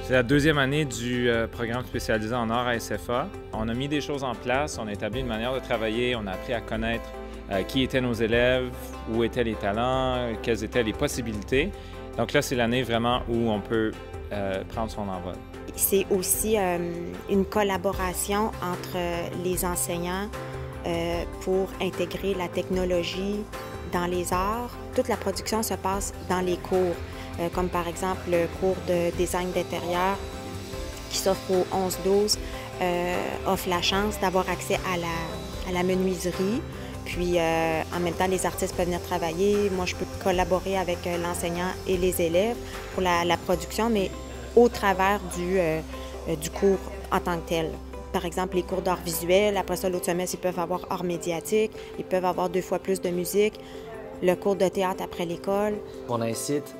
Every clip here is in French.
C'est la deuxième année du programme spécialisé en art à SFA. On a mis des choses en place, on a établi une manière de travailler, on a appris à connaître qui étaient nos élèves, où étaient les talents, quelles étaient les possibilités. Donc là, c'est l'année vraiment où on peut prendre son envol. C'est aussi une collaboration entre les enseignants pour intégrer la technologie dans les arts. Toute la production se passe dans les cours, comme par exemple le cours de design d'intérieur qui s'offre au 11-12, offre la chance d'avoir accès à la menuiserie. Puis en même temps, les artistes peuvent venir travailler. Moi, je peux collaborer avec l'enseignant et les élèves pour la production, mais au travers du cours en tant que tel. Par exemple, les cours d'art visuel, après ça, l'autre semestre, ils peuvent avoir art médiatique, ils peuvent avoir 2 fois plus de musique, le cours de théâtre après l'école. On incite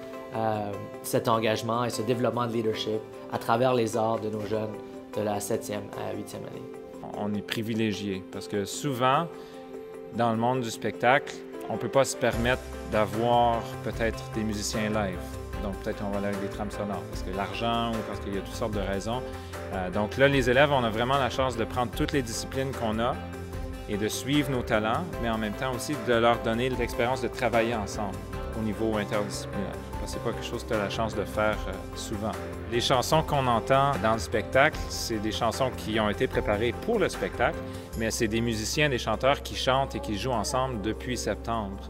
cet engagement et ce développement de leadership à travers les arts de nos jeunes de la 7e à la 8e année. On est privilégiés parce que souvent, dans le monde du spectacle, on ne peut pas se permettre d'avoir peut-être des musiciens live. Donc peut-être qu'on va aller avec des trames sonores parce que l'argent ou parce qu'il y a toutes sortes de raisons. Donc là, les élèves, on a vraiment la chance de prendre toutes les disciplines qu'on a et de suivre nos talents, mais en même temps aussi de leur donner l'expérience de travailler ensemble au niveau interdisciplinaire. Parce que c'est pas quelque chose que tu as la chance de faire souvent. Les chansons qu'on entend dans le spectacle, c'est des chansons qui ont été préparées pour le spectacle, mais c'est des musiciens, des chanteurs qui chantent et qui jouent ensemble depuis septembre.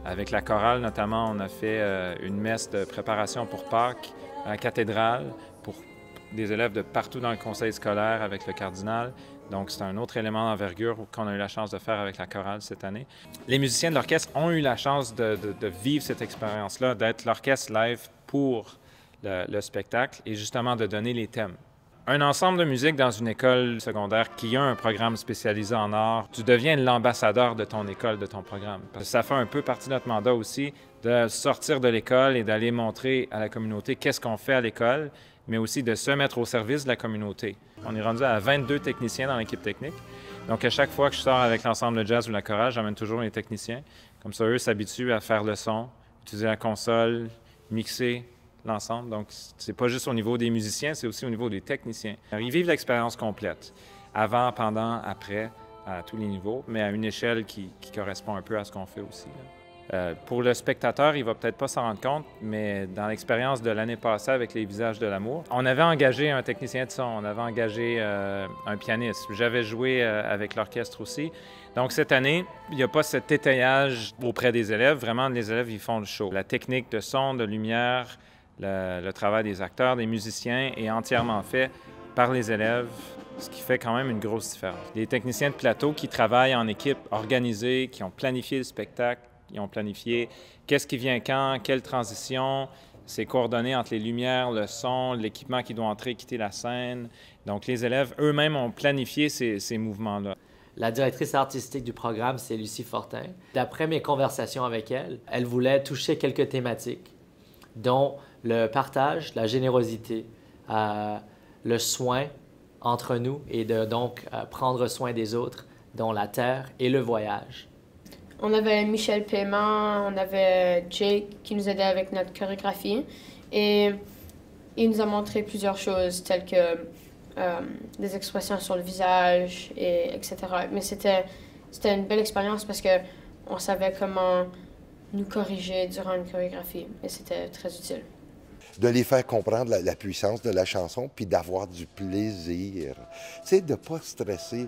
Avec la chorale, notamment, on a fait une messe de préparation pour Pâques à la cathédrale pour des élèves de partout dans le conseil scolaire avec le cardinal. Donc, c'est un autre élément d'envergure qu'on a eu la chance de faire avec la chorale cette année. Les musiciens de l'orchestre ont eu la chance de vivre cette expérience-là, d'être l'orchestre live pour le spectacle et justement de donner les thèmes. Un ensemble de musique dans une école secondaire qui a un programme spécialisé en art, tu deviens l'ambassadeur de ton école, de ton programme. Parce que ça fait un peu partie de notre mandat aussi de sortir de l'école et d'aller montrer à la communauté qu'est-ce qu'on fait à l'école, mais aussi de se mettre au service de la communauté. On est rendu à 22 techniciens dans l'équipe technique. Donc, à chaque fois que je sors avec l'ensemble de jazz ou la chorale, j'emmène toujours les techniciens. Comme ça, eux s'habituent à faire le son, utiliser la console, mixer l'ensemble. Donc, c'est pas juste au niveau des musiciens, c'est aussi au niveau des techniciens. Alors, ils vivent l'expérience complète, avant, pendant, après, à tous les niveaux, mais à une échelle qui correspond un peu à ce qu'on fait aussi. Pour le spectateur, il va peut-être pas s'en rendre compte, mais dans l'expérience de l'année passée avec Les Visages de l'amour, on avait engagé un technicien de son, on avait engagé un pianiste. J'avais joué avec l'orchestre aussi. Donc cette année, il n'y a pas cet étayage auprès des élèves. Vraiment, les élèves, ils font le show. La technique de son, de lumière, le travail des acteurs, des musiciens est entièrement fait par les élèves, ce qui fait quand même une grosse différence. Les techniciens de plateau qui travaillent en équipe organisée, qui ont planifié le spectacle, ils ont planifié qu'est-ce qui vient quand, quelle transition, c'est coordonné entre les lumières, le son, l'équipement qui doit entrer et quitter la scène. Donc, les élèves eux-mêmes ont planifié ces mouvements-là. La directrice artistique du programme, c'est Lucie Fortin. D'après mes conversations avec elle, elle voulait toucher quelques thématiques, dont le partage, la générosité, le soin entre nous et de donc prendre soin des autres, dont la terre et le voyage. On avait Michel Paiement, on avait Jake qui nous aidait avec notre chorégraphie et il nous a montré plusieurs choses telles que des expressions sur le visage, etc. Mais c'était une belle expérience parce qu'on savait comment nous corriger durant une chorégraphie et c'était très utile. De les faire comprendre la puissance de la chanson, puis d'avoir du plaisir. Tu sais, de ne pas stresser.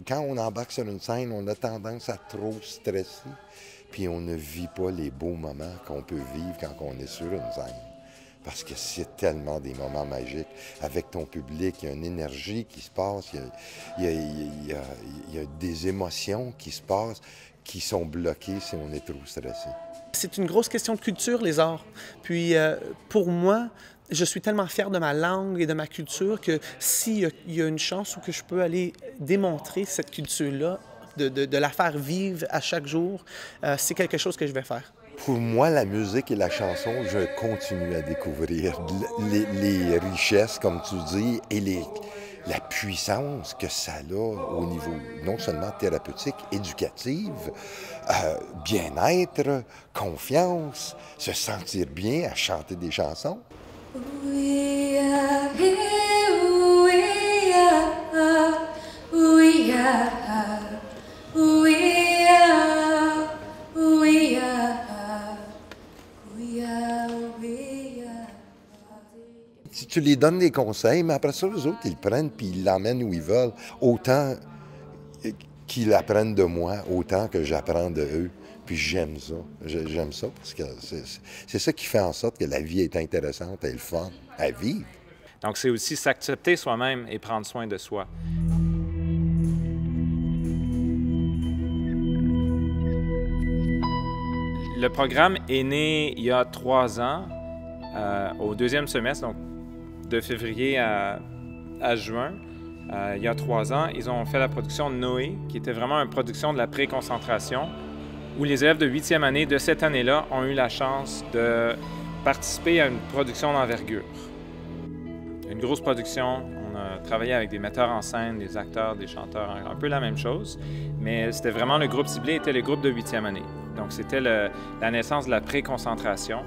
Quand on embarque sur une scène, on a tendance à trop stresser, puis on ne vit pas les beaux moments qu'on peut vivre quand on est sur une scène. Parce que c'est tellement des moments magiques. Avec ton public, il y a une énergie qui se passe, il y a des émotions qui se passent, qui sont bloquées si on est trop stressé. C'est une grosse question de culture, les arts. Puis, pour moi, je suis tellement fier de ma langue et de ma culture que s'il y a une chance où que je peux aller démontrer cette culture-là, de la faire vivre à chaque jour, c'est quelque chose que je vais faire. Pour moi, la musique et la chanson, je continue à découvrir les richesses, comme tu dis, et la puissance que ça a au niveau non seulement thérapeutique, éducative, bien-être, confiance, se sentir bien à chanter des chansons. Tu les donnes des conseils, mais après ça, eux autres, ils le prennent puis ils l'emmènent où ils veulent. Autant qu'ils apprennent de moi, autant que j'apprends de eux. Puis j'aime ça. J'aime ça parce que c'est ça qui fait en sorte que la vie est intéressante et le fun à vivre. Donc, c'est aussi s'accepter soi-même et prendre soin de soi. Le programme est né il y a 3 ans, au 2e semestre, donc de février à juin. Il y a 3 ans, ils ont fait la production de Noé, qui était vraiment une production de la pré-concentration, où les élèves de 8e année de cette année-là ont eu la chance de participer à une production d'envergure. Une grosse production, on a travaillé avec des metteurs en scène, des acteurs, des chanteurs, un peu la même chose, mais c'était vraiment le groupe ciblé était le groupe de 8e année. Donc c'était la naissance de la pré-concentration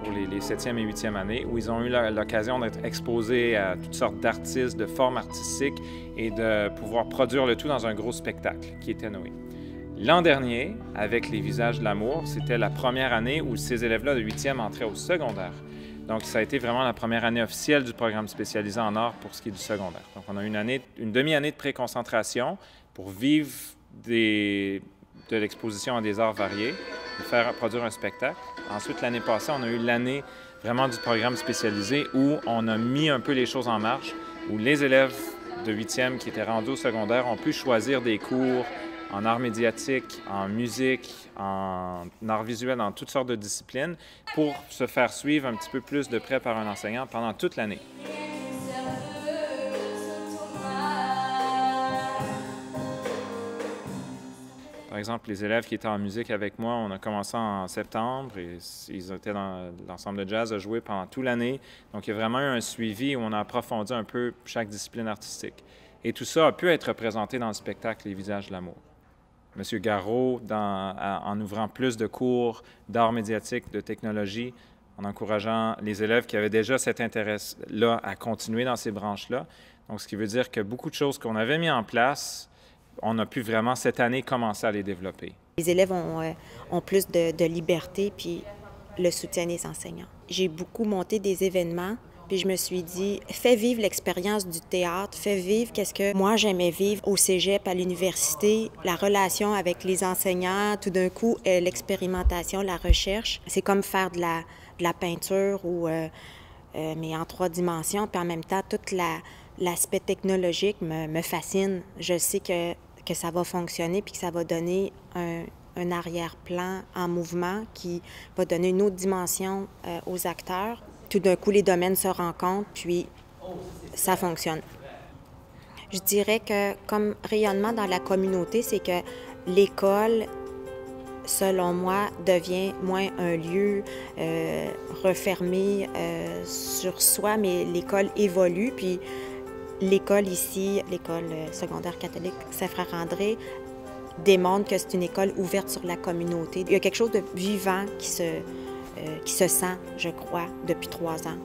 pour les 7e et 8e années, où ils ont eu l'occasion d'être exposés à toutes sortes d'artistes, de formes artistiques et de pouvoir produire le tout dans un gros spectacle qui était Noé. L'an dernier, avec Les Visages de l'amour, c'était la première année où ces élèves-là de 8e entraient au secondaire. Donc, ça a été vraiment la première année officielle du programme spécialisé en art pour ce qui est du secondaire. Donc, on a une demi-année de pré-concentration pour vivre de l'exposition à des arts variés et faire produire un spectacle. Ensuite, l'année passée, on a eu l'année vraiment du programme spécialisé où on a mis un peu les choses en marche, où les élèves de 8e qui étaient rendus au secondaire ont pu choisir des cours en art médiatique, en musique, en art visuel, dans toutes sortes de disciplines, pour se faire suivre un petit peu plus de près par un enseignant pendant toute l'année. Par exemple, les élèves qui étaient en musique avec moi, on a commencé en septembre et ils étaient dans l'ensemble de jazz à jouer pendant toute l'année. Donc, il y a vraiment eu un suivi où on a approfondi un peu chaque discipline artistique. Et tout ça a pu être représenté dans le spectacle Les Visages de l'amour. M. Garot, en ouvrant plus de cours d'art médiatique, de technologie, en encourageant les élèves qui avaient déjà cet intérêt-là à continuer dans ces branches-là. Donc, ce qui veut dire que beaucoup de choses qu'on avait mis en place, on a pu vraiment cette année commencer à les développer. Les élèves ont plus de liberté puis le soutien des enseignants. J'ai beaucoup monté des événements. Puis je me suis dit, fais vivre l'expérience du théâtre, fais vivre qu'est-ce que moi j'aimais vivre au cégep, à l'université, la relation avec les enseignants, tout d'un coup, l'expérimentation, la recherche. C'est comme faire de la peinture, mais en 3 dimensions, puis en même temps, tout l'aspect technologique me fascine. Je sais que ça va fonctionner puis que ça va donner un arrière-plan en mouvement qui va donner une autre dimension aux acteurs. Tout d'un coup, les domaines se rencontrent, puis ça fonctionne. Je dirais que comme rayonnement dans la communauté, c'est que l'école, selon moi, devient moins un lieu refermé sur soi, mais l'école évolue, puis l'école ici, l'école secondaire catholique Saint-Frère-André, démontre que c'est une école ouverte sur la communauté. Il y a quelque chose de vivant qui se sent, je crois, depuis 3 ans.